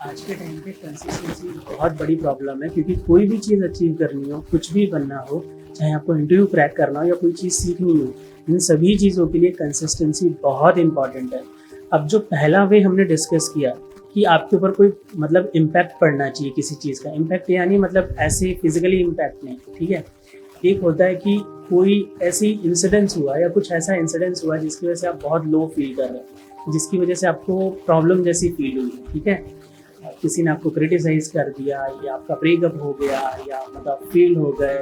आज के टाइम पे कंसिस्टेंसी बहुत बड़ी प्रॉब्लम है, क्योंकि कोई भी चीज़ अचीव करनी हो, कुछ भी बनना हो, चाहे आपको इंटरव्यू क्रैक करना हो या कोई चीज़ सीखनी हो, इन सभी चीज़ों के लिए कंसिस्टेंसी बहुत इंपॉर्टेंट है। अब जो पहला वे हमने डिस्कस किया कि आपके ऊपर कोई मतलब इम्पैक्ट पड़ना चाहिए किसी चीज़ का, इम्पैक्ट यानी मतलब ऐसे फिजिकली इम्पैक्ट नहीं, ठीक है। एक होता है कि कोई ऐसी इंसिडेंस हुआ या कुछ ऐसा इंसिडेंस हुआ जिसकी वजह से आप बहुत लो फील कर रहे हो, जिसकी वजह से आपको प्रॉब्लम जैसी फील हुई, ठीक है। किसी ने आपको क्रिटिसाइज कर दिया, या आपका ब्रेकअप हो गया, या मतलब फेल हो गए,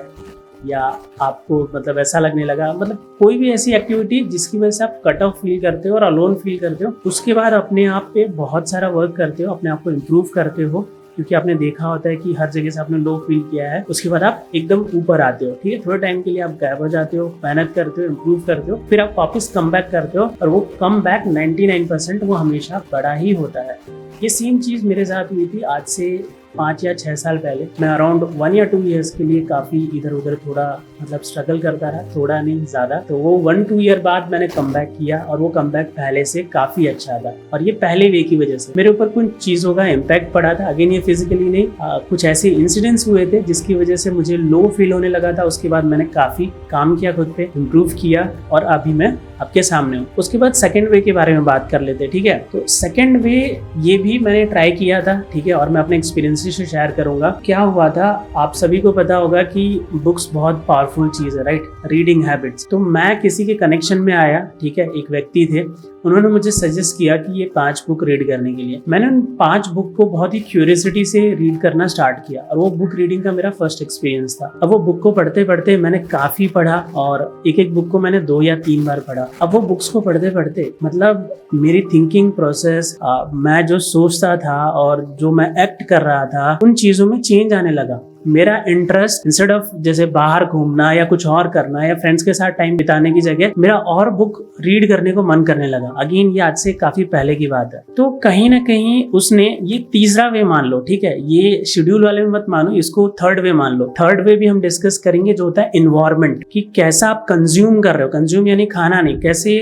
या आपको मतलब ऐसा लगने लगा, मतलब कोई भी ऐसी एक्टिविटी जिसकी वजह से आप कट ऑफ फील करते हो और अलोन फील करते हो, उसके बाद अपने आप पे बहुत सारा वर्क करते हो, अपने आप को इम्प्रूव करते हो, क्योंकि आपने देखा होता है कि हर जगह से आपने लो फील किया है, उसके बाद आप एकदम ऊपर आते हो, ठीक है। थोड़े टाइम के लिए आप गायब हो जाते हो, मेहनत करते हो, इम्प्रूव करते हो, फिर आप वापस कम बैक करते हो, और वो कम बैक 99% वो हमेशा बड़ा ही होता है। ये सेम चीज़ मेरे साथ हुई थी आज से 5 या 6 साल पहले। मैं अराउंड 1 या 2 ईयर्स के लिए काफ़ी इधर उधर थोड़ा मतलब स्ट्रगल करता रहा, थोड़ा नहीं ज़्यादा। तो वो 1-2 ईयर बाद मैंने कम बैक किया, और वो कम बैक पहले से काफ़ी अच्छा था। और ये पहले वे की वजह से मेरे ऊपर कुछ चीज़ों का इम्पैक्ट पड़ा था। अगेन ये फिजिकली नहीं, कुछ ऐसे इंसिडेंट्स हुए थे जिसकी वजह से मुझे लो फील होने लगा था। उसके बाद मैंने काफ़ी काम किया, खुद पे इम्प्रूव किया, और अभी मैं आपके सामने हूँ। उसके बाद सेकंड वे के बारे में बात कर लेते हैं, ठीक है। तो सेकंड वे ये भी मैंने ट्राई किया था, ठीक है, और मैं अपने एक्सपीरियंसेस से शेयर करूंगा। क्या हुआ था, आप सभी को पता होगा कि बुक्स बहुत पावरफुल चीज़ है, राइट, रीडिंग हैबिट्स। तो मैं किसी के कनेक्शन में आया, ठीक है, एक व्यक्ति थे, उन्होंने मुझे सजेस्ट किया कि ये 5 बुक रीड करने के लिए। मैंने उन 5 बुक को बहुत ही क्यूरियोसिटी से रीड करना स्टार्ट किया, और वो बुक रीडिंग का मेरा फर्स्ट एक्सपीरियंस था। अब वो बुक को पढ़ते पढ़ते मैंने काफ़ी पढ़ा, और एक एक बुक को मैंने 2 या 3 बार पढ़ा। अब वो बुक्स को पढ़ते पढ़ते मतलब मेरी थिंकिंग प्रोसेस, मैं जो सोचता था और जो मैं एक्ट कर रहा था, उन चीज़ों में चेंज आने लगा। मेरा इंटरेस्ट इंस्टेड ऑफ जैसे बाहर घूमना या कुछ और करना या फ्रेंड्स के साथ टाइम बिताने की जगह मेरा और बुक रीड करने को मन करने लगा। अगेन ये आज से काफी पहले की बात है। तो कहीं ना कहीं उसने ये तीसरा वे मान लो, ठीक है, ये शेड्यूल वाले में मत मानो, इसको थर्ड वे मान लो। थर्ड वे भी हम डिस्कस करेंगे, जो होता है इन्वायरमेंट, कि कैसा आप कंज्यूम कर रहे हो। कंज्यूम यानी खाना नहीं, कैसे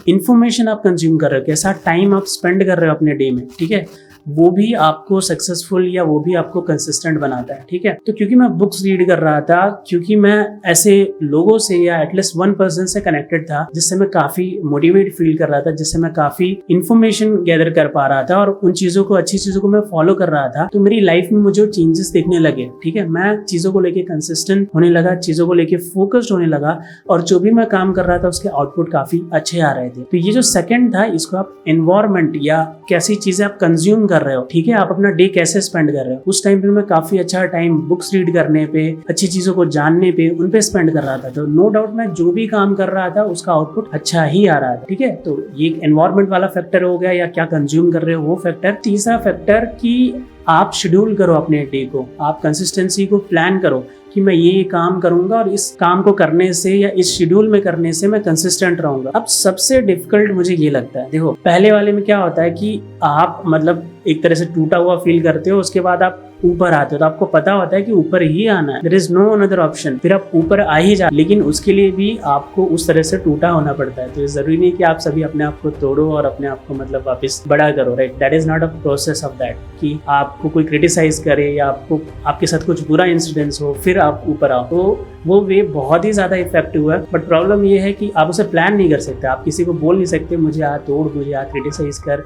इंफॉर्मेशन आप कंज्यूम कर रहे हो, कैसा टाइम आप स्पेंड कर रहे हो अपने डे में, ठीक है। वो भी आपको सक्सेसफुल या वो भी आपको कंसिस्टेंट बनाता है, ठीक है। तो क्योंकि मैं बुक्स रीड कर रहा था, क्योंकि मैं ऐसे लोगों से या एटलीस्ट 1 पर्सन से कनेक्टेड था जिससे मैं काफी मोटिवेट फील कर रहा था, जिससे मैं काफी इंफॉर्मेशन गैदर कर पा रहा था, और उन चीजों को, अच्छी चीजों को मैं फॉलो कर रहा था, तो मेरी लाइफ में मुझे चेंजेस देखने लगे, ठीक है। मैं चीजों को लेके कंसिस्टेंट होने लगा, चीजों को लेके फोकस्ड होने लगा, और जो भी मैं काम कर रहा था उसके आउटपुट काफी अच्छे आ रहे थे। तो ये जो सेकंड था, इसको आप एनवायरमेंट या कैसी चीजें आप कंज्यूम कर रहे हो, ठीक है, आप अपना डे कैसे स्पेंड कर रहे हो। उस टाइम पे मैं काफी अच्छा टाइम बुक्स रीड करने पे, अच्छी चीजों को जानने पे, उन पे स्पेंड कर रहा था। तो नो डाउट मैं जो भी काम कर रहा था उसका आउटपुट अच्छा ही आ रहा था, ठीक है। तो ये एनवायरमेंट वाला फैक्टर हो गया, या क्या कंज्यूम कर रहे हो वो फैक्टर। तीसरा फैक्टर कि आप शेड्यूल करो अपने डे को, आप कंसिस्टेंसी को प्लान करो कि मैं ये काम करूंगा, और इस काम को करने से या इस शेड्यूल में करने से मैं कंसिस्टेंट रहूंगा। अब सबसे डिफिकल्ट मुझे ये लगता है, देखो पहले वाले में क्या होता है कि आप मतलब एक तरह से टूटा हुआ फील करते हो, उसके बाद आप ऊपर आते हो, तो आपको पता होता है कि ऊपर ही आना है, there is no another option, फिर आप ऊपर आ ही जा, लेकिन उसके लिए भी आपको उस तरह से टूटा होना पड़ता है। तो ये जरूरी नहीं कि आप सभी अपने आप को तोड़ो और अपने आप को मतलब वापस बड़ा करो, right, that is not a process of that, कि आपको कोई क्रिटिसाइज करे या आपको आपके साथ कुछ बुरा इंसिडेंस हो फिर आप ऊपर आओ, तो वो वे बहुत ही ज्यादा इफेक्टिव है। बट प्रॉब्लम ये है कि आप उसे प्लान नहीं कर सकते, आप किसी को बोल नहीं सकते मुझे आ तोड़, मुझे आ क्रिटिसाइज कर,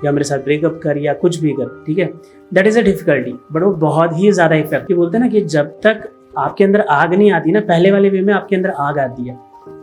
या मेरे साथ ब्रेकअप कर, या कुछ भी कर, ठीक है। That is a difficulty, but वो बहुत ही ज्यादा इफेक्टिव। बोलते हैं ना कि जब तक आपके अंदर आग नहीं आती ना, पहले वाले वे में आपके अंदर आग आती है,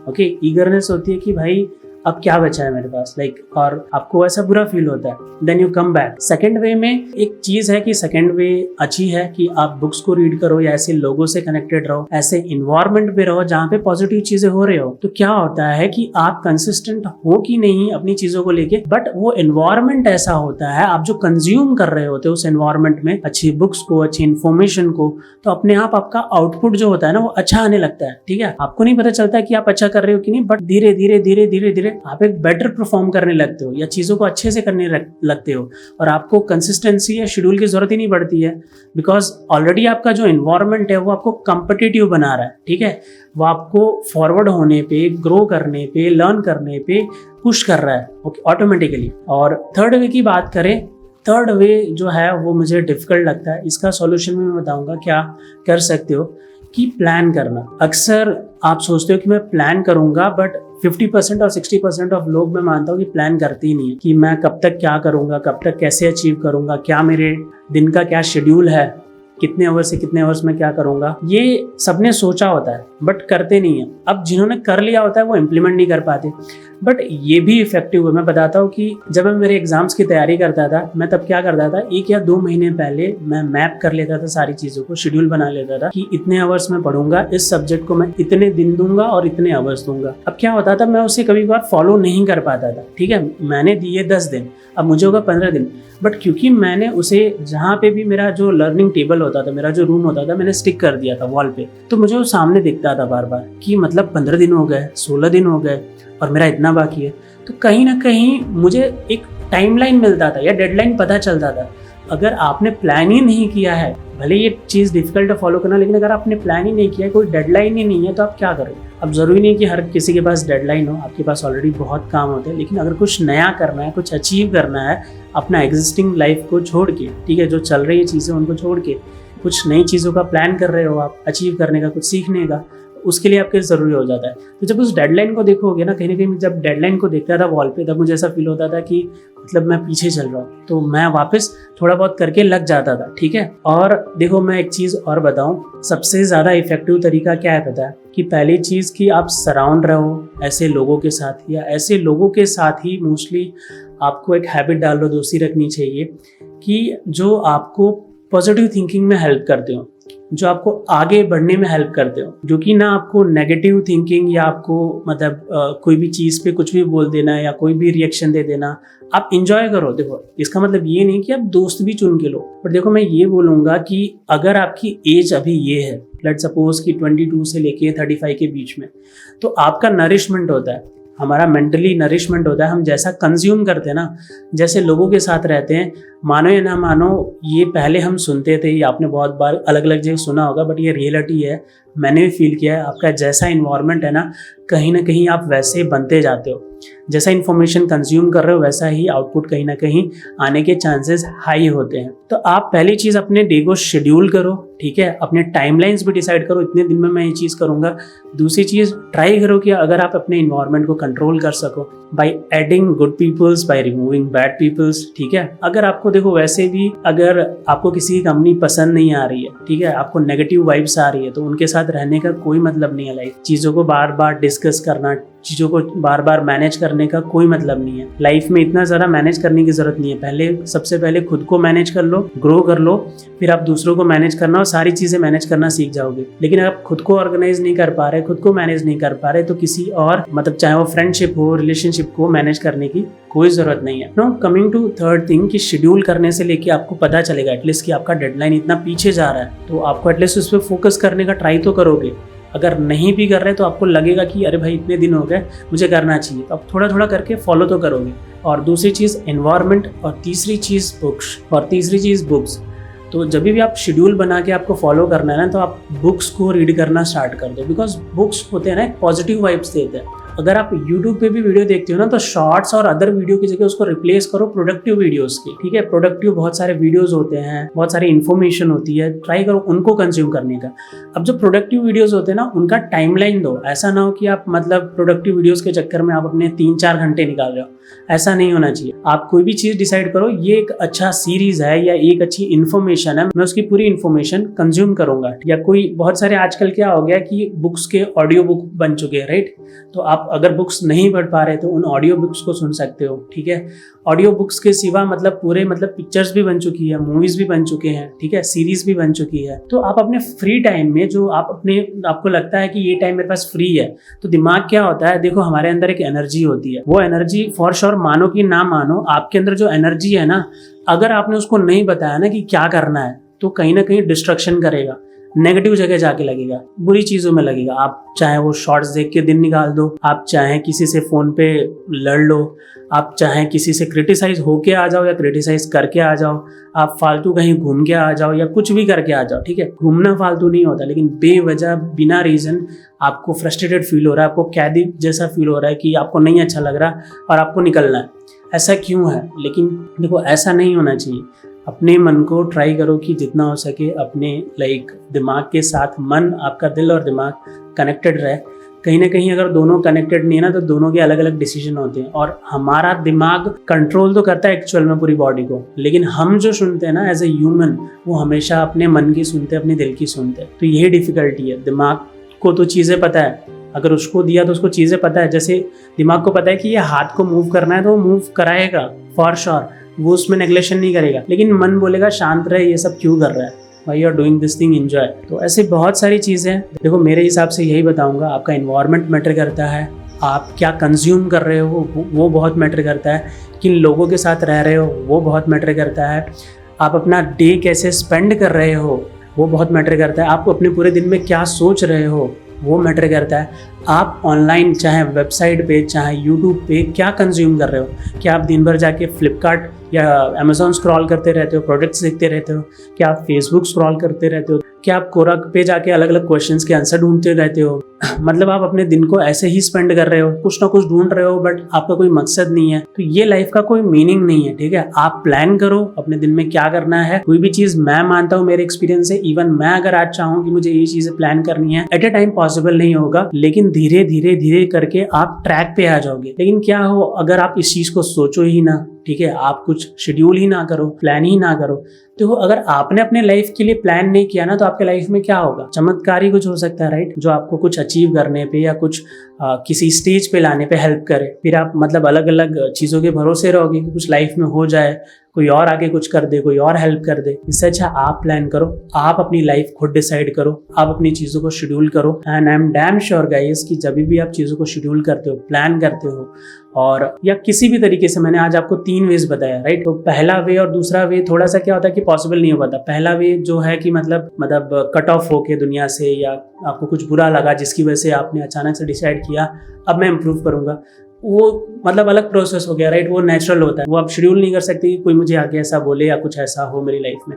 ओके, ईगरनेस होती है कि भाई अब क्या बचा है मेरे पास, लाइक, और आपको ऐसा बुरा फील होता है, then you come back. Second way में एक चीज है कि सेकंड वे अच्छी है कि आप बुक्स को रीड करो, या ऐसे लोगों से कनेक्टेड रहो, ऐसे इन्वायरमेंट में रहो जहाँ पे पॉजिटिव चीजें हो रहे हो। तो क्या होता है कि आप कंसिस्टेंट हो कि नहीं अपनी चीजों को लेके, बट वो एनवायरमेंट ऐसा होता है, आप जो कंज्यूम कर रहे होते हो उस एनवायरमेंट में अच्छी बुक्स को, अच्छी इन्फॉर्मेशन को, तो अपने आप आपका आउटपुट जो होता है ना वो अच्छा आने लगता है, ठीक है। आपको नहीं पता चलता कि आप अच्छा कर रहे हो कि नहीं, बट धीरे धीरे धीरे धीरे धीरे आप एक बेटर परफॉर्म करने लगते हो, या चीजों को अच्छे से करने लगते हो, और आपको कंसिस्टेंसी या शेड्यूल की जरूरत ही नहीं पड़ती है, बिकॉज ऑलरेडी आपका जो एनवायरमेंट है वो आपको कॉम्पिटिटिव बना रहा है, ठीक है। वो आपको फॉरवर्ड होने पे, ग्रो करने पे, लर्न करने पे पुश कर रहा है, ओके, ऑटोमेटिकली। और थर्ड वे की बात करें थर्ड वे जो है वो मुझे डिफ़िकल्ट लगता है। इसका सॉल्यूशन भी मैं बताऊँगा क्या कर सकते हो कि प्लान करना। अक्सर आप सोचते हो कि मैं प्लान करूँगा, बट 50% और 60% ऑफ लोग मैं मानता हूँ कि प्लान करते ही नहीं है कि मैं कब तक क्या करूँगा, कब तक कैसे अचीव करूँगा, क्या मेरे दिन का क्या शेड्यूल है, कितने आवर्स से कितने आवर्स में क्या करूँगा। ये सबने सोचा होता है बट करते नहीं है। अब जिन्होंने कर लिया होता है वो इम्प्लीमेंट नहीं कर पाते। बट ये भी इफेक्टिव है। मैं बताता हूँ कि जब मैं मेरे एग्जाम्स की तैयारी करता था, मैं तब क्या करता था, 1 या 2 महीने पहले मैं मैप कर लेता था सारी चीज़ों को, शेड्यूल बना लेता था कि इतने आवर्स में पढ़ूंगा, इस सब्जेक्ट को मैं इतने दिन दूंगा और इतने आवर्स दूंगा। अब क्या होता था, मैं उसे कभी बार फॉलो नहीं कर पाता था। ठीक है, मैंने दिए 10 दिन, अब मुझे होगा 15 दिन, बट क्योंकि मैंने उसे जहाँ पे भी मेरा जो लर्निंग टेबल होता था, मेरा जो रूम होता था, मैंने स्टिक कर दिया था वॉल पे, तो मुझे वो सामने दिखता था बार बार कि मतलब 15 दिन हो गए, 16 दिन हो गए और मेरा इतना बाकी है। तो कहीं ना कहीं मुझे एक टाइमलाइन मिलता था या डेडलाइन पता चलता था। अगर आपने प्लान ही नहीं किया है, भले ये चीज़ डिफिकल्ट है फॉलो करना, लेकिन अगर आपने प्लान ही नहीं किया है, कोई डेडलाइन ही नहीं है, तो आप क्या करोगे। अब ज़रूरी नहीं कि हर किसी के पास डेडलाइन हो, आपके पास ऑलरेडी बहुत काम होते हैं, लेकिन अगर कुछ नया करना है, कुछ अचीव करना है अपना एग्जिस्टिंग लाइफ को छोड़ के, ठीक है, जो चल रही है चीज़ें उनको छोड़ के, कुछ नई चीज़ों का प्लान कर रहे हो आप अचीव करने का, कुछ सीखने का, उसके लिए आपके ज़रूरी हो जाता है। तो जब उस डेडलाइन को देखोगे ना, कहीं ना कहीं जब डेडलाइन को देखता था वॉल पे, तब मुझे ऐसा फील होता था कि मतलब मैं पीछे चल रहा हूँ, तो मैं वापस थोड़ा बहुत करके लग जाता था। ठीक है, और देखो मैं एक चीज़ और बताऊँ, सबसे ज़्यादा इफेक्टिव तरीका क्या है पता है, कि पहली चीज़ कि आप सराउंड रहो ऐसे लोगों के साथ, या ऐसे लोगों के साथ ही मोस्टली आपको एक हैबिट डाल लो, दोस्ती रखनी चाहिए कि जो आपको पॉजिटिव थिंकिंग में हेल्प करते हो, जो आपको आगे बढ़ने में हेल्प करते हो, जो कि ना आपको नेगेटिव थिंकिंग या आपको मतलब कोई भी चीज़ पे कुछ भी बोल देना या कोई भी रिएक्शन दे देना। आप इंजॉय करो। देखो इसका मतलब ये नहीं कि आप दोस्त भी चुन के लो, पर देखो मैं ये बोलूँगा कि अगर आपकी एज अभी ये है, लेट सपोज कि 22 से लेके 35 के बीच में, तो आपका नरिशमेंट होता है, हमारा मेंटली नरिशमेंट होता है। हम जैसा कंज्यूम करते हैं ना, जैसे लोगों के साथ रहते हैं, मानो या ना मानो, ये पहले हम सुनते थे, ये आपने बहुत बार अलग अलग जगह सुना होगा, बट ये रियलिटी है, मैंने भी फील किया है। आपका जैसा इन्वायरमेंट है ना कहीं आप वैसे बनते जाते हो। जैसा इन्फॉर्मेशन कंज्यूम कर रहे हो वैसा ही आउटपुट कहीं ना कहीं आने के चांसेस हाई होते हैं। तो आप पहली चीज़ अपने डे को शेड्यूल करो, ठीक है, अपने टाइमलाइंस भी डिसाइड करो, इतने दिन में मैं ये चीज़ करूँगा। दूसरी चीज़ ट्राई करो कि अगर आप अपने इन्वायरमेंट को कंट्रोल कर सको by adding good peoples, by removing bad peoples. ठीक है, अगर आपको देखो वैसे भी अगर आपको किसी की कंपनी पसंद नहीं आ रही है, ठीक है, आपको नेगेटिव वाइब्स आ रही है, तो उनके साथ रहने का कोई मतलब नहीं है। लाइफ चीज़ों को बार बार डिस्कस करना, चीज़ों को बार बार मैनेज करने का कोई मतलब नहीं है। लाइफ में इतना ज़्यादा मैनेज करने की ज़रूरत नहीं है। सबसे पहले खुद को मैनेज कर लो, ग्रो कर लो, फिर आप दूसरों को मैनेज करना और सारी चीज़ें मैनेज करना सीख जाओगे। लेकिन आप खुद को ऑर्गेनाइज नहीं कर पा रहे, खुद को मैनेज नहीं कर पा रहे, तो किसी और मतलब चाहे वो फ्रेंडशिप हो, रिलेशनशिप को मैनेज करने की कोई ज़रूरत नहीं है। No, coming to third thing कि शेड्यूल करने से लेके आपको पता चलेगा एटलीस्ट कि आपका डेडलाइन इतना पीछे जा रहा है, तो आपको एटलीस्ट उस पर फोकस करने का ट्राई तो करोगे। अगर नहीं भी कर रहे तो आपको लगेगा कि अरे भाई इतने दिन हो गए, मुझे करना चाहिए, तो आप थोड़ा थोड़ा करके फॉलो तो करोगे। और दूसरी चीज़ एनवायरनमेंट, और तीसरी चीज़ बुक्स। तो जब भी आप शेड्यूल बना के आपको फॉलो करना है ना, तो आप बुक्स को रीड करना स्टार्ट कर दो, बिकॉज बुक्स होते हैं ना, एक पॉजिटिव वाइब्स देते हैं। अगर आप YouTube पे भी वीडियो देखते हो ना, तो शॉर्ट्स और अदर वीडियो की जगह उसको रिप्लेस करो प्रोडक्टिव वीडियोस की। ठीक है, प्रोडक्टिव बहुत सारे वीडियोस होते हैं, बहुत सारी इन्फॉर्मेशन होती है, ट्राई करो उनको कंज्यूम करने का। अब जो प्रोडक्टिव वीडियोस होते हैं ना, उनका टाइमलाइन दो। ऐसा ना हो कि आप मतलब प्रोडक्टिव वीडियोस के चक्कर में आप अपने 3-4 घंटे निकाल रहे हो, ऐसा नहीं होना चाहिए। आप कोई भी चीज़ डिसाइड करो, ये एक अच्छा सीरीज है या एक अच्छी इन्फॉर्मेशन है, मैं उसकी पूरी इन्फॉर्मेशन कंज्यूम करूंगा। या कोई बहुत सारे आजकल क्या हो गया कि बुक्स के ऑडियो बुक बन चुके हैं, राइट। तो आप अगर बुक्स नहीं पढ़ पा रहे तो उन ऑडियो बुक्स को सुन सकते हो। ठीक है, ऑडियो बुक्स के सिवा मतलब पिक्चर्स भी बन चुकी है, मूवीज भी बन चुके हैं, ठीक है, सीरीज भी बन चुकी है। तो आप अपने फ्री टाइम में जो आपको लगता है कि ये टाइम मेरे पास फ्री है, तो दिमाग क्या होता है, देखो हमारे अंदर एक एनर्जी होती है, वो एनर्जी फॉर श्योर, मानो कि ना मानो, आपके अंदर जो एनर्जी है ना, अगर आपने उसको नहीं बताया ना कि क्या करना है, तो कहीं ना कहीं डिस्ट्रक्शन करेगा, नेगेटिव जगह जाके लगेगा, बुरी चीजों में लगेगा। आप चाहे वो शॉर्ट्स देख के दिन निकाल दो, आप चाहे किसी से फोन पे लड़ लो, आप चाहे किसी से क्रिटिसाइज होके आ जाओ या क्रिटिसाइज करके आ जाओ, आप फालतू कहीं घूम के आ जाओ या कुछ भी करके आ जाओ। ठीक है, घूमना फालतू नहीं होता, लेकिन बेवजह बिना रीजन आपको फ्रस्ट्रेटेड फील हो रहा है, आपको कैदी जैसा फील हो रहा है कि आपको नहीं अच्छा लग रहा और आपको निकलना है। ऐसा क्यों है। लेकिन देखो ऐसा नहीं होना चाहिए। अपने मन को ट्राई करो कि जितना हो सके अपने दिमाग के साथ, मन आपका दिल और दिमाग कनेक्टेड रहे। कहीं ना कहीं अगर दोनों कनेक्टेड नहीं है ना तो दोनों के अलग अलग डिसीजन होते हैं, और हमारा दिमाग कंट्रोल तो करता है एक्चुअल में पूरी बॉडी को, लेकिन हम जो सुनते हैं ना एज ए ह्यूमन, वो हमेशा अपने मन की सुनते हैं, अपने दिल की सुनते हैं। तो यही डिफिकल्टी है। दिमाग को तो चीज़ें पता है, अगर उसको दिया तो उसको चीज़ें पता है। जैसे दिमाग को पता है कि ये हाथ को मूव करना है तो वो मूव कराएगा फॉर श्योर, वो उसमें नेग्लेक्शन नहीं करेगा। लेकिन मन बोलेगा शांत रहे, ये सब क्यों कर रहा है, why are doing this thing, enjoy. तो ऐसे बहुत सारी चीज़ें हैं। देखो मेरे हिसाब से यही बताऊंगा, आपका इन्वायरमेंट मैटर करता है, आप क्या कंज्यूम कर रहे हो वो बहुत मैटर करता है, किन लोगों के साथ रह रहे हो वो बहुत मैटर करता है, आप अपना डे कैसे स्पेंड कर रहे हो वो बहुत मैटर करता है, आप अपने पूरे दिन में क्या सोच रहे हो वो मैटर करता है, आप ऑनलाइन चाहे वेबसाइट पे चाहे यूट्यूब पे क्या कंज्यूम कर रहे हो। क्या आप दिन भर जाके फ्लिपकार्ट या अमेज़ॉन स्क्रॉल करते रहते हो, प्रोडक्ट्स देखते रहते हो, क्या आप फेसबुक स्क्रॉल करते रहते हो, क्या आप कोरा पे जाके अलग अलग क्वेश्चंस के आंसर ढूंढते रहते हो। मतलब आप अपने दिन को ऐसे ही स्पेंड कर रहे हो, कुछ ना कुछ ढूंढ रहे हो, बट आपका कोई मकसद नहीं है, तो ये लाइफ का कोई मीनिंग नहीं है। ठीक है, आप प्लान करो अपने दिन में क्या करना है। कोई भी चीज़ मैं मानता हूँ मेरे एक्सपीरियंस से, इवन मैं अगर आज चाहूँ कि मुझे ये चीज़ें प्लान करनी है, एट ए टाइम पॉसिबल नहीं होगा, लेकिन धीरे धीरे धीरे करके आप ट्रैक पे आ जाओगे। लेकिन क्या हो अगर आप इस चीज़ को सोचो ही ना, ठीक है, आप कुछ शेड्यूल ही ना करो, प्लान ही ना करो, तो अगर आपने अपने लाइफ के लिए प्लान नहीं किया ना तो आपके लाइफ में क्या होगा, चमत्कार ही कुछ हो सकता है, राइट, जो आपको कुछ अचीव करने पे या कुछ किसी स्टेज पे लाने पे हेल्प करे। फिर आप मतलब अलग अलग चीज़ों के भरोसे रहोगे कि कुछ लाइफ में हो जाए, कोई और आगे कुछ कर दे, कोई और हेल्प कर दे। इससे अच्छा आप प्लान करो, आप अपनी लाइफ खुद डिसाइड करो, आप अपनी चीज़ों को शेड्यूल करो। And I am damn sure guys कि जब भी आप चीज़ों को शेड्यूल करते हो, प्लान करते हो, और या किसी भी तरीके से, मैंने आज आपको 3 वेज बताया, राइट। तो पहला वे और दूसरा वे थोड़ा सा क्या होता है कि पॉसिबल नहीं हो पाता। पहला वे जो है कि मतलब कट ऑफ होके दुनिया से, या आपको कुछ बुरा लगा जिसकी वजह से आपने अचानक से डिसाइड किया अब मैं इम्प्रूव करूंगा, वो मतलब अलग प्रोसेस हो गया, राइट, वो नेचुरल होता है, वो आप शेड्यूल नहीं कर सकते कि कोई मुझे आगे ऐसा बोले या कुछ ऐसा हो मेरी लाइफ में।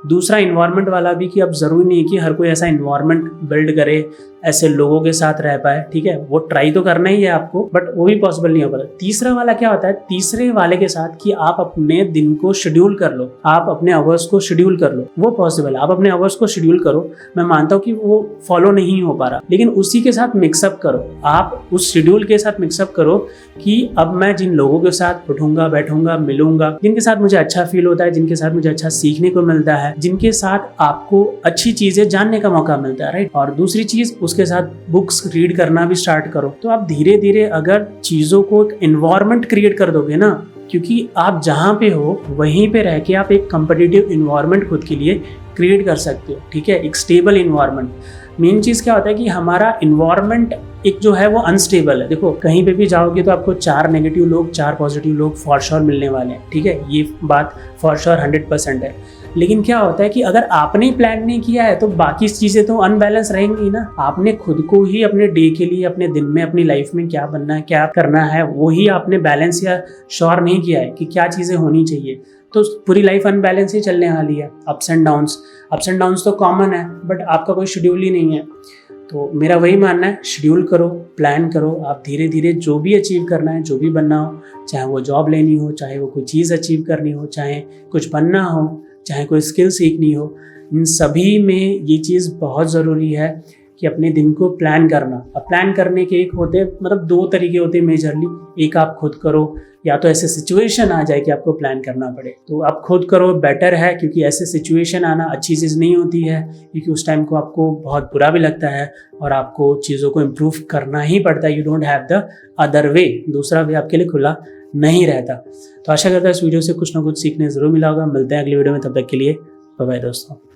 दूसरा इन्वायरमेंट वाला भी, कि अब ज़रूरी नहीं है कि हर कोई ऐसा इन्वायरमेंट बिल्ड करे, ऐसे लोगों के साथ रह पाए, ठीक है, वो ट्राई तो करना ही है आपको, बट वो भी पॉसिबल नहीं हो पाता। तीसरा वाला क्या होता है, तीसरे वाले के साथ कि आप अपने दिन को शेड्यूल कर लो, आप अपने आवर्स को शेड्यूल कर लो, वो पॉसिबल है। आप अपने आवर्स को शेड्यूल करो, मैं मानता हूँ कि वो फॉलो नहीं हो पा रहा, लेकिन उसी के साथ मिक्सअप करो, आप उस शेड्यूल के साथ मिक्सअप करो कि अब मैं जिन लोगों के साथ उठूंगा, बैठूंगा, मिलूंगा, जिनके साथ मुझे अच्छा फील होता है, जिनके साथ मुझे अच्छा सीखने को मिलता है, जिनके साथ आपको अच्छी चीजें जानने का मौका मिलता है, राइट। और दूसरी चीज, उसके साथ बुक्स रीड करना भी स्टार्ट करो। तो आप धीरे धीरे अगर चीजों को एक एनवायरनमेंट क्रिएट कर दोगे ना, क्योंकि आप जहाँ पे हो वहीं पे रह के आप एक कम्पिटिटिव इन्वायरमेंट खुद के लिए क्रिएट कर सकते हो, ठीक है, एक स्टेबल इन्वायरमेंट। मेन चीज़ क्या होता है कि हमारा इन्वायरमेंट एक जो है वो अनस्टेबल है। देखो कहीं पे भी जाओगे तो आपको 4 नेगेटिव लोग 4 पॉजिटिव लोग फॉर श्योर मिलने वाले हैं, ठीक है, ये बात फॉर श्योर 100% है। लेकिन क्या होता है कि अगर आपने प्लान नहीं किया है तो बाकी चीज़ें तो अनबैलेंस रहेंगी ना। आपने खुद को ही अपने डे के लिए, अपने दिन में, अपनी लाइफ में क्या बनना है, क्या करना है, वो ही आपने बैलेंस या श्योर नहीं किया है कि क्या चीज़ें होनी चाहिए, तो पूरी लाइफ अनबैलेंस ही चलने वाली है। अप्स एंड डाउन्स तो कॉमन है, बट आपका कोई शेड्यूल ही नहीं है। तो मेरा वही मानना है, शेड्यूल करो, प्लान करो, आप धीरे धीरे जो भी अचीव करना है, जो भी बनना हो, चाहे वो जॉब लेनी हो, चाहे वो कोई चीज़ अचीव करनी हो, चाहे कुछ बनना हो, चाहे कोई स्किल सीखनी हो, इन सभी में ये चीज़ बहुत ज़रूरी है कि अपने दिन को प्लान करना। अब प्लान करने के एक होते मतलब 2 तरीके होते हैं मेजरली। एक आप खुद करो, या तो ऐसे सिचुएशन आ जाए कि आपको प्लान करना पड़े, तो आप खुद करो, बेटर है, क्योंकि ऐसे सिचुएशन आना अच्छी चीज़ नहीं होती है, क्योंकि उस टाइम को आपको बहुत बुरा भी लगता है और आपको चीज़ों को इम्प्रूव करना ही पड़ता है। You don't have the other way, दूसरा वे आपके लिए खुला नहीं रहता। तो आशा करता हूँ इस वीडियो से कुछ ना कुछ सीखने ज़रूर मिला होगा। मिलते हैं अगली वीडियो में, तब तक के लिए बाय बाय दोस्तों।